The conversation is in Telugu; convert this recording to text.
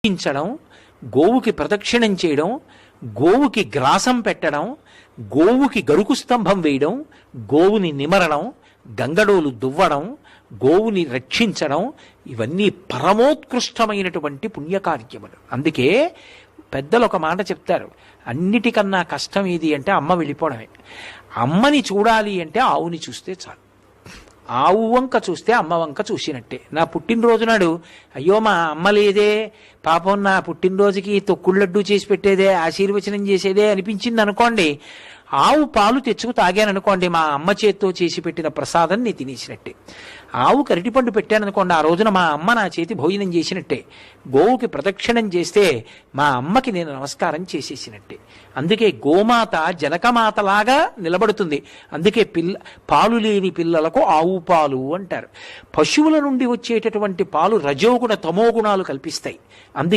పించడం, గోవుకి ప్రదక్షిణం చేయడం, గోవుకి గ్రాసం పెట్టడం, గోవుకి గరుకు స్తంభం వేయడం, గోవుని నిమరడం, గంగడోలు దువ్వడం, గోవుని రక్షించడం, ఇవన్నీ పరమోత్కృష్టమైనటువంటి పుణ్యకార్యములు. అందుకే పెద్దలు ఒక మాట చెప్తారు, అన్నిటికన్నా కష్టం ఏది అంటే అమ్మ వెళ్ళిపోవడమే. అమ్మని చూడాలి అంటే ఆవుని చూస్తే చాలు. ఆవు వంక చూస్తే అమ్మ వంక చూసినట్టే. నా పుట్టినరోజు నాడు అయ్యో మా అమ్మ లేదే, పాపం నా పుట్టినరోజుకి తొక్కుళ్ళడ్డు చేసి పెట్టేదే, ఆశీర్వచనం చేసేదే అనిపించింది అనుకోండి, ఆవు పాలు తెచ్చుకు తాగాననుకోండి, మా అమ్మ చేత్తో చేసి పెట్టిన ప్రసాదం నేను తినేసినట్టే. ఆవు కరిటిపండు పెట్టాననుకోండి, ఆ రోజున మా అమ్మ నా చేతి భోజనం చేసినట్టే. గోవుకి ప్రదక్షిణం చేస్తే మా అమ్మకి నేను నమస్కారం చేసేసినట్టే. అందుకే గోమాత జనకమాతలాగా నిలబడుతుంది. అందుకే పాలు లేని పిల్లలకు ఆవు పాలు అంటారు. పశువుల నుండి వచ్చేటటువంటి పాలు రజోగుణ తమోగుణాలు కల్పిస్తాయి. అందుకే